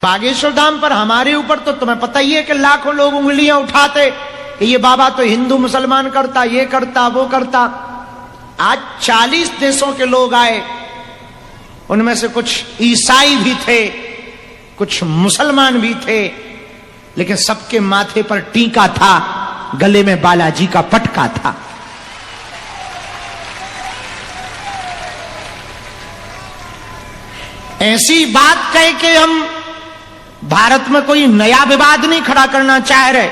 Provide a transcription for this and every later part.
बागेश्वर धाम पर हमारे ऊपर तो तुम्हें पता ही है कि लाखों लोग उंगलियां उठाते कि ये बाबा तो हिंदू मुसलमान करता, ये करता, वो करता। आज 40 देशों के लोग आए, उनमें से कुछ ईसाई भी थे, कुछ मुसलमान भी थे, लेकिन सबके माथे पर टीका था, गले में बालाजी का पटका था। ऐसी बात कह के हम भारत में कोई नया विवाद नहीं खड़ा करना चाह रहे,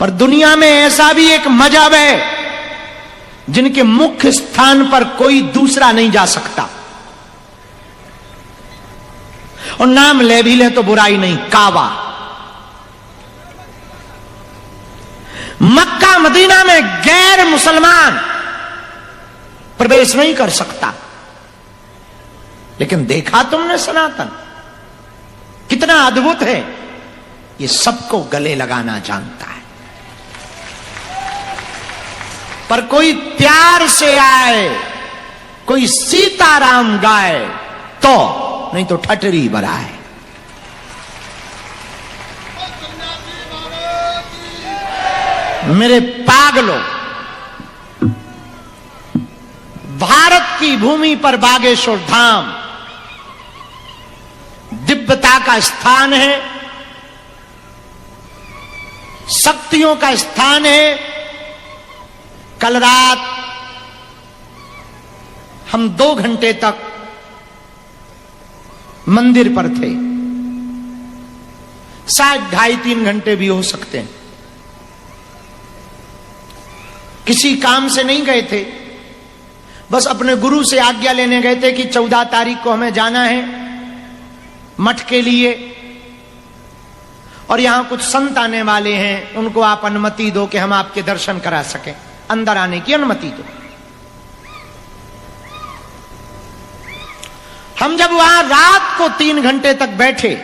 पर दुनिया में ऐसा भी एक मजहब है जिनके मुख्य स्थान पर कोई दूसरा नहीं जा सकता, और नाम ले भी ले तो बुराई नहीं, काबा। मक्का मदीना में गैर मुसलमान प्रवेश नहीं कर सकता, लेकिन देखा तुमने सनातन कितना अद्भुत है, ये सबको गले लगाना जानता है। पर कोई प्यार से आए, कोई सीताराम गाए तो, नहीं तो ठटरी बराए। मेरे पागलों, भारत की भूमि पर बागेश्वर धाम दिव्यता का स्थान है, शक्तियों का स्थान है। कल रात हम 2 घंटे तक मंदिर पर थे, शायद 2.5-3 घंटे भी हो सकते हैं। किसी काम से नहीं गए थे, बस अपने गुरु से आज्ञा लेने गए थे कि 14 तारीख को हमें जाना है मठ के लिए, और यहां कुछ संत आने वाले हैं, उनको आप अनुमति दो कि हम आपके दर्शन करा सकें, अंदर आने की अनुमति दो। हम जब वहां रात को 3 घंटे तक बैठे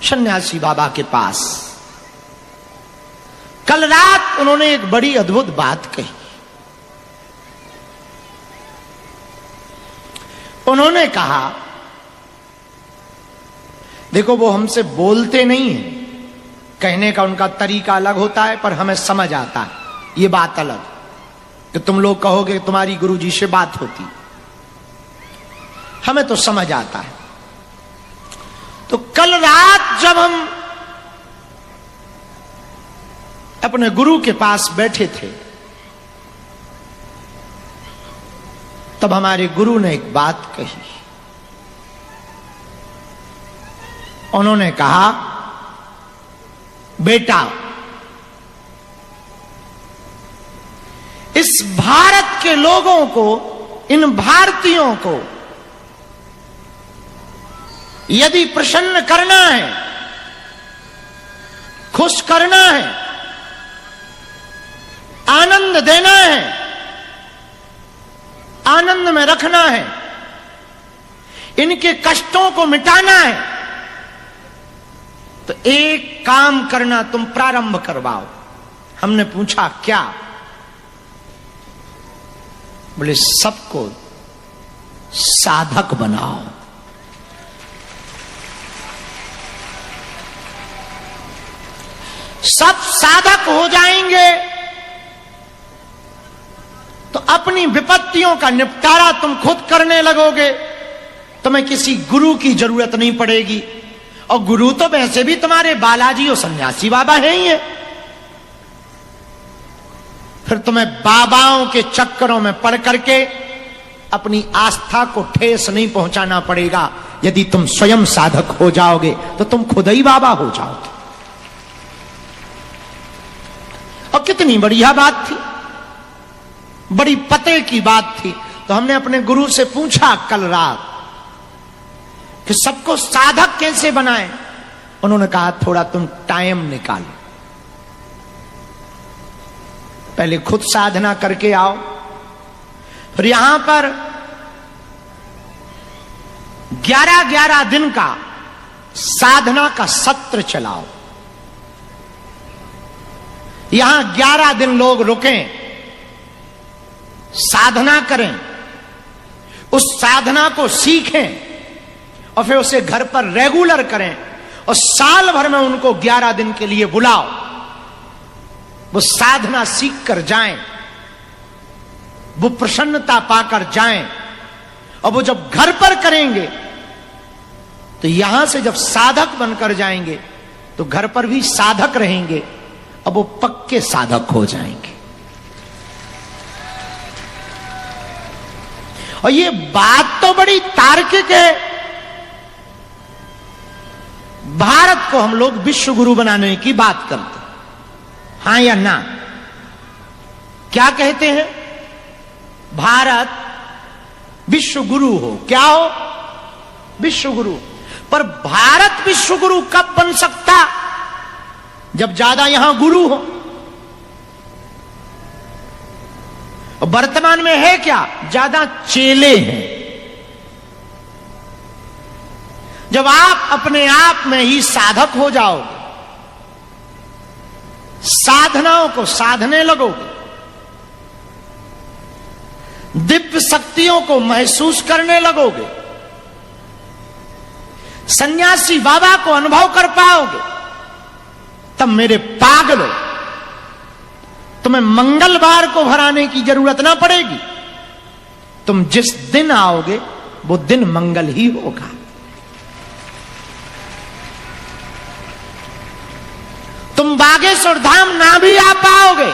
सन्यासी बाबा के पास, कल रात उन्होंने एक बड़ी अद्भुत बात कही। उन्होंने कहा, देखो वो हमसे बोलते नहीं है, कहने का उनका तरीका अलग होता है, पर हमें समझ आता है, ये बात अलग कि तुम लोग कहोगे तुम्हारी गुरुजी से बात होती, हमें तो समझ आता है। तो कल रात जब हम अपने गुरु के पास बैठे थे, तब हमारे गुरु ने एक बात कही। उन्होंने कहा, बेटा, इस भारत के लोगों को, इन भारतीयों को यदि प्रसन्न करना है, खुश करना है, आनंद देना है, आनंद में रखना है, इनके कष्टों को मिटाना है, तो एक काम करना, तुम प्रारंभ करवाओ। हमने पूछा क्या? बोले सबको साधक बनाओ। सब साधक हो जाएंगे तो अपनी विपत्तियों का निपटारा तुम खुद करने लगोगे, तुम्हें किसी गुरु की जरूरत नहीं पड़ेगी। और गुरु तो वैसे भी तुम्हारे बालाजी और सन्यासी बाबा हैं ही है, फिर तुम्हें बाबाओं के चक्करों में पड़ करके अपनी आस्था को ठेस नहीं पहुंचाना पड़ेगा। यदि तुम स्वयं साधक हो जाओगे तो तुम खुद ही बाबा हो जाओगे। और कितनी बढ़िया बात थी, बड़ी पते की बात थी। तो हमने अपने गुरु से पूछा कल रात कि सबको साधक कैसे बनाएं। उन्होंने कहा, थोड़ा तुम टाइम निकालो, पहले खुद साधना करके आओ, फिर यहां पर 11-11 दिन का साधना का सत्र चलाओ। यहां 11 दिन लोग रुकें, साधना करें, उस साधना को सीखें और फिर उसे घर पर रेगुलर करें और साल भर में उनको 11 दिन के लिए बुलाओ, वो साधना सीख कर जाएं, वो प्रसन्नता पाकर जाएं। और वो जब घर पर करेंगे तो यहां से जब साधक बनकर जाएंगे तो घर पर भी साधक रहेंगे, अब वो पक्के साधक हो जाएंगे। और ये बात तो बड़ी तार्किक है। भारत को हम लोग विश्व गुरु बनाने की बात करते, हां या ना? क्या कहते हैं? भारत विश्व गुरु हो। क्या हो? विश्व गुरु। पर भारत विश्व गुरु कब बन सकता? जब ज्यादा यहां गुरु हो। और वर्तमान में है क्या? ज्यादा चेले हैं। जब आप अपने आप में ही साधक हो जाओगे, साधनाओं को साधने लगोगे, दिव्य शक्तियों को महसूस करने लगोगे, सन्यासी बाबा को अनुभव कर पाओगे, तब मेरे पागलों, तुम्हें मंगलवार को भराने की जरूरत ना पड़ेगी। तुम जिस दिन आओगे वो दिन मंगल ही होगा। तुम बागेश्वर धाम ना भी आ पाओगे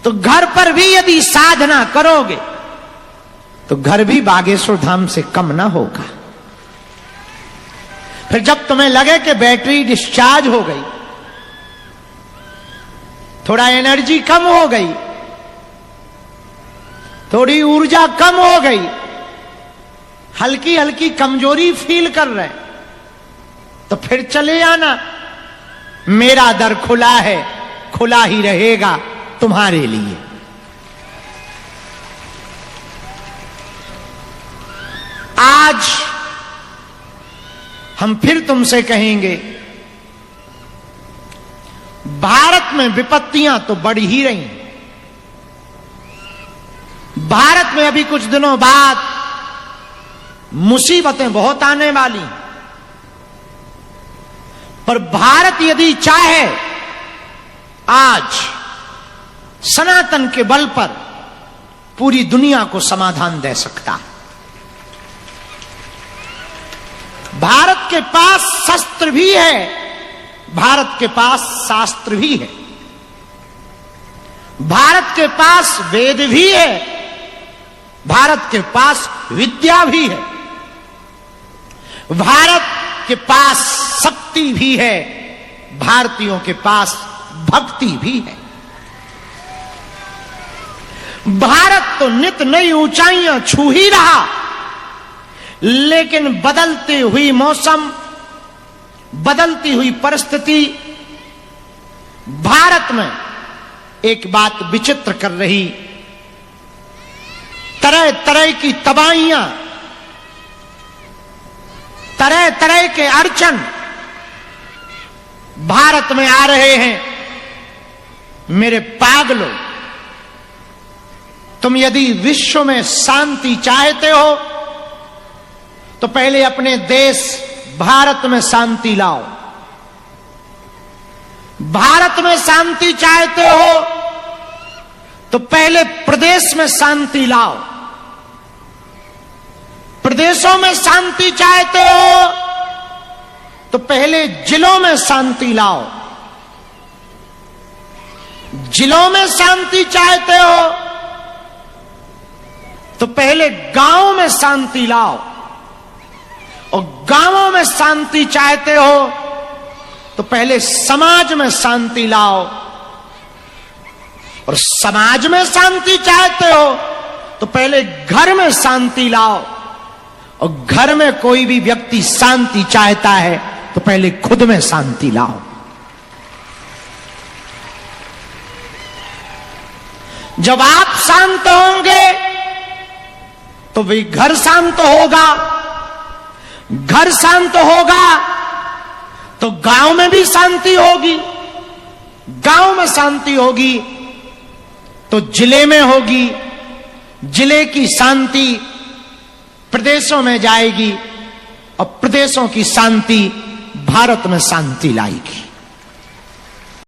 तो घर पर भी यदि साधना करोगे तो घर भी बागेश्वर धाम से कम ना होगा। फिर जब तुम्हें लगे कि बैटरी डिस्चार्ज हो गई, थोड़ा एनर्जी कम हो गई, थोड़ी ऊर्जा कम हो गई, हल्की हल्की कमजोरी फील कर रहे, तो फिर चले आना। मेरा दर खुला है, खुला ही रहेगा तुम्हारे लिए। आज हम फिर तुमसे कहेंगे, भारत में विपत्तियां तो बढ़ ही रही। भारत में अभी कुछ दिनों बाद मुसीबतें बहुत आने वाली, पर भारत यदि चाहे आज सनातन के बल पर पूरी दुनिया को समाधान दे सकता है। भारत के पास शस्त्र भी है, भारत के पास शास्त्र भी है, भारत के पास वेद भी है, भारत के पास विद्या भी है, भारत के पास शक्ति भी है, भारतीयों के पास भक्ति भी है। भारत तो नित नई ऊंचाइयां छू ही रहा, लेकिन बदलती हुई मौसम, बदलती हुई परिस्थिति भारत में एक बात विचित्र कर रही। तरह तरह की तबाहियां, तरह तरह के अड़चन भारत में आ रहे हैं। मेरे पागलों, तुम यदि विश्व में शांति चाहते हो तो पहले अपने देश भारत में शांति लाओ। भारत में शांति चाहते हो तो पहले प्रदेश में शांति लाओ। प्रदेशों में शांति चाहते हो तो पहले जिलों में शांति लाओ। जिलों में शांति चाहते हो तो पहले गांवों में शांति लाओ, और गांवों में शांति चाहते हो तो पहले समाज में शांति लाओ, और समाज में शांति चाहते हो तो पहले घर में शांति लाओ, और घर में कोई भी व्यक्ति शांति चाहता है तो पहले खुद में शांति लाओ। जब आप शांत होंगे तो भी घर शांत होगा, घर शांत होगा तो गांव में भी शांति होगी, गांव में शांति होगी तो जिले में होगी, जिले की शांति प्रदेशों में जाएगी और प्रदेशों की शांति भारत में शांति लाएगी।